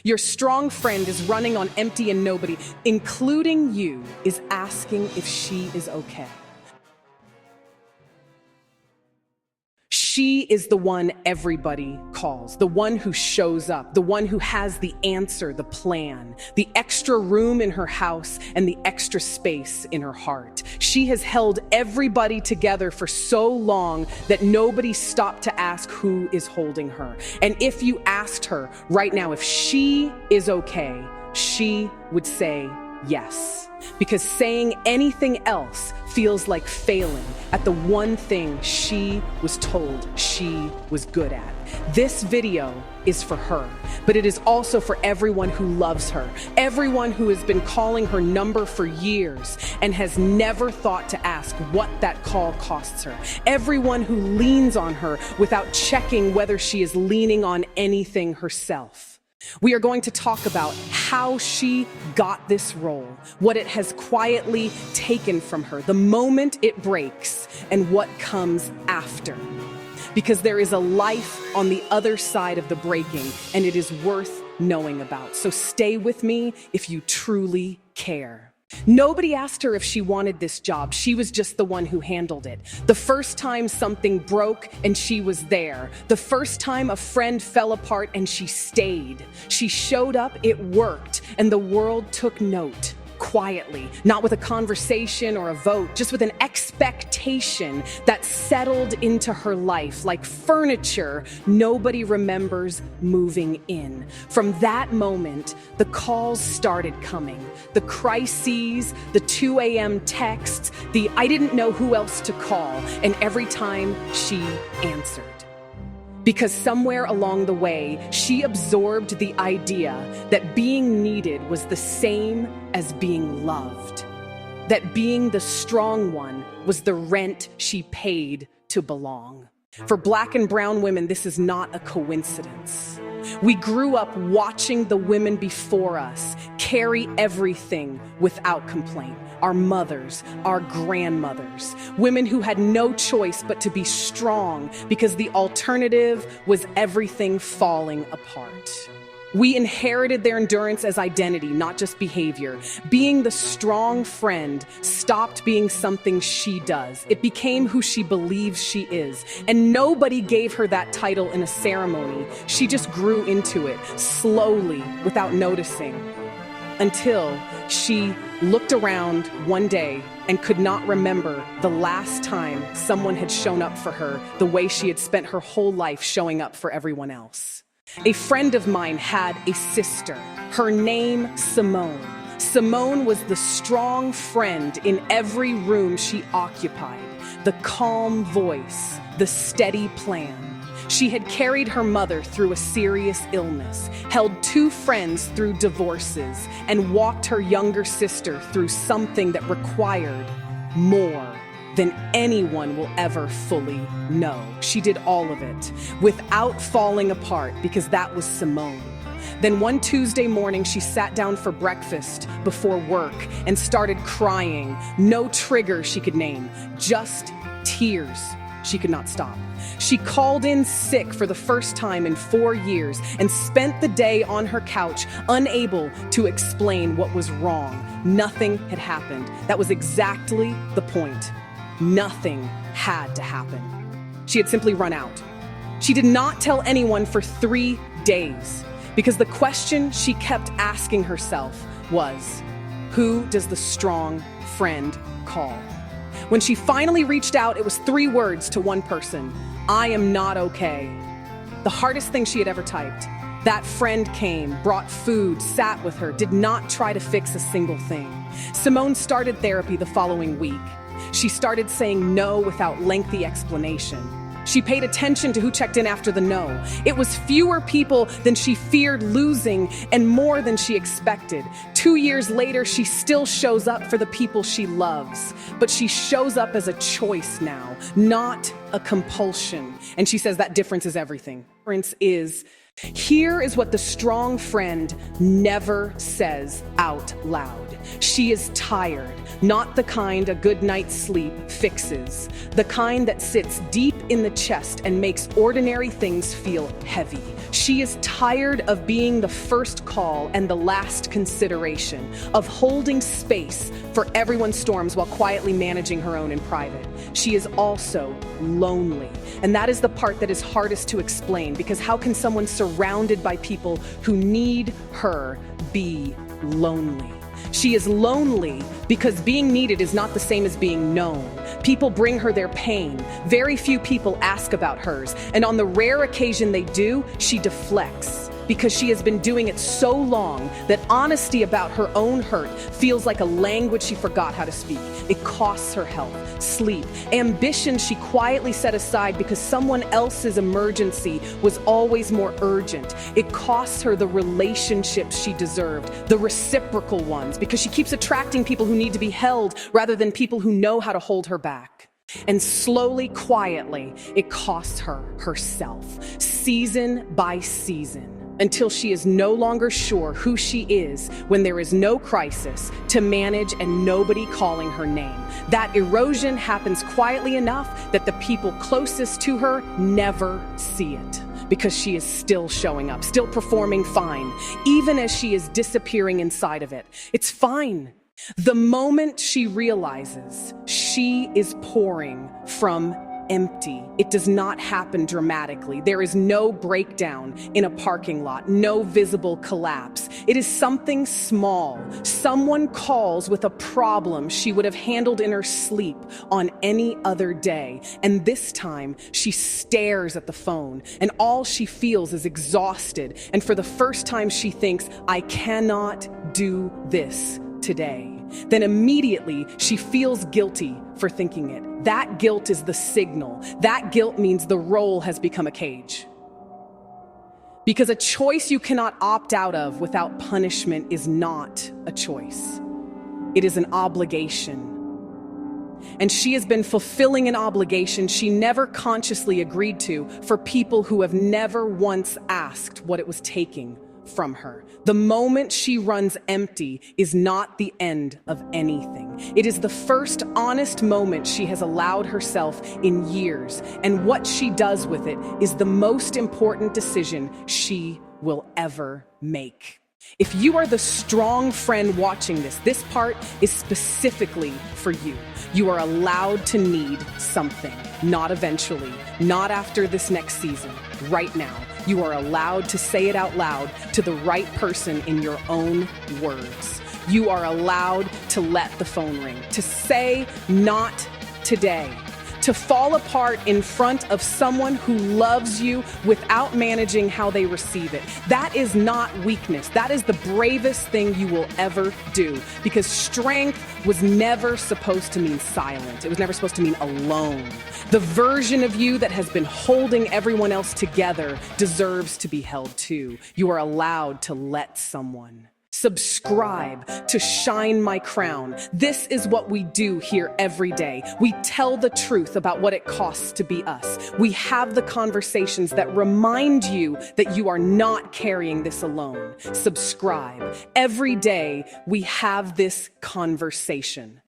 Your strong friend is running on empty and nobody, including you, is asking if she is okay. She is the one everybody calls, the one who shows up, the one who has the answer, the plan, the extra room in her house and the extra space in her heart. She has held everybody together for so long that nobody stopped to ask who is holding her. And if you asked her right now if she is okay, she would say yes. Because saying anything else feels like failing at the one thing she was told she was good at. This video is for her, but it is also for everyone who loves her, everyone who has been calling her number for years and has never thought to ask what that call costs her, everyone who leans on her without checking whether she is leaning on anything herself. We are going to talk about how she got this role, what it has quietly taken from her, the moment it breaks, and what comes after. Because there is a life on the other side of the breaking, and it is worth knowing about. So stay with me if you truly care. Nobody asked her if she wanted this job. She was just the one who handled it. The first time something broke and she was there. The first time a friend fell apart and she stayed. She showed up, it worked, and the world took note. Quietly, not with a conversation or a vote, just with an expectation that settled into her life like furniture nobody remembers moving in. From that moment, the calls started coming. The crises, the 2 a.m. texts, the I didn't know who else to call, and every time she answered. Because somewhere along the way, she absorbed the idea that being needed was the same as being loved. That being the strong one was the rent she paid to belong. For Black and brown women, this is not a coincidence. We grew up watching the women before us carry everything without complaint. Our mothers, our grandmothers, women who had no choice but to be strong because the alternative was everything falling apart. We inherited their endurance as identity, not just behavior. Being the strong friend stopped being something she does. It became who she believes she is. And nobody gave her that title in a ceremony. She just grew into it, slowly, without noticing. Until she looked around one day and could not remember the last time someone had shown up for her the way she had spent her whole life showing up for everyone else. A friend of mine had a sister, her name Simone. Simone was the strong friend in every room she occupied, the calm voice, the steady plan. She had carried her mother through a serious illness, held 2 friends through divorces, and walked her younger sister through something that required more than anyone will ever fully know. She did all of it without falling apart because that was Simone. Then one Tuesday morning, she sat down for breakfast before work and started crying. No trigger she could name, just tears. She could not stop. She called in sick for the first time in 4 years and spent the day on her couch, unable to explain what was wrong. Nothing had happened. That was exactly the point. Nothing had to happen. She had simply run out. She did not tell anyone for 3 days because the question she kept asking herself was, who does the strong friend call? When she finally reached out, it was 3 words to one person: I am not okay. The hardest thing she had ever typed. That friend came, brought food, sat with her, did not try to fix a single thing. Simone started therapy the following week. She started saying no without lengthy explanation. She paid attention to who checked in after the no. It was fewer people than she feared losing and more than she expected. 2 years later, she still shows up for the people she loves, but she shows up as a choice now, not a compulsion. And she says that difference is everything. Difference is, here is what the strong friend never says out loud. She is tired, not the kind a good night's sleep fixes, the kind that sits deep in the chest and makes ordinary things feel heavy. She is tired of being the first call and the last consideration, of holding space for everyone's storms while quietly managing her own in private. She is also lonely, and that is the part that is hardest to explain, because how can someone surrounded by people who need her be lonely? She is lonely because being needed is not the same as being known. People bring her their pain. Very few people ask about hers. And on the rare occasion they do, she deflects because she has been doing it so long that honesty about her own hurt feels like a language she forgot how to speak. It costs her health, sleep, ambition she quietly set aside because someone else's emergency was always more urgent. It costs her the relationships she deserved, the reciprocal ones, because she keeps attracting people who need to be held rather than people who know how to hold her back. And slowly, quietly, it costs her herself, season by season, until she is no longer sure who she is when there is no crisis to manage and nobody calling her name. That erosion happens quietly enough that the people closest to her never see it, because she is still showing up, still performing fine, even as she is disappearing inside of it. It's fine. The moment she realizes she is pouring from empty, it does not happen dramatically. There is no breakdown in a parking lot, no visible collapse. It is something small. Someone calls with a problem she would have handled in her sleep on any other day. And this time she stares at the phone and all she feels is exhausted. And for the first time she thinks, I cannot do this today. Then immediately she feels guilty for thinking it. That guilt is the signal. That guilt means the role has become a cage. Because a choice you cannot opt out of without punishment is not a choice. It is an obligation. And she has been fulfilling an obligation she never consciously agreed to for people who have never once asked what it was taking from her. The moment she runs empty is not the end of anything. It is the first honest moment she has allowed herself in years, and what she does with it is the most important decision she will ever make. If you are the strong friend watching this part is specifically for you. You are allowed to need something, not eventually, not after this next season, right now. You are allowed to say it out loud to the right person in your own words. You are allowed to let the phone ring, to say not today, to fall apart in front of someone who loves you without managing how they receive it. That is not weakness. That is the bravest thing you will ever do, because strength was never supposed to mean silent. It was never supposed to mean alone. The version of you that has been holding everyone else together deserves to be held too. You are allowed to let someone. Subscribe to Shine My Crown. This is what we do here every day. We tell the truth about what it costs to be us. We have the conversations that remind you that you are not carrying this alone. Subscribe. Every day we have this conversation.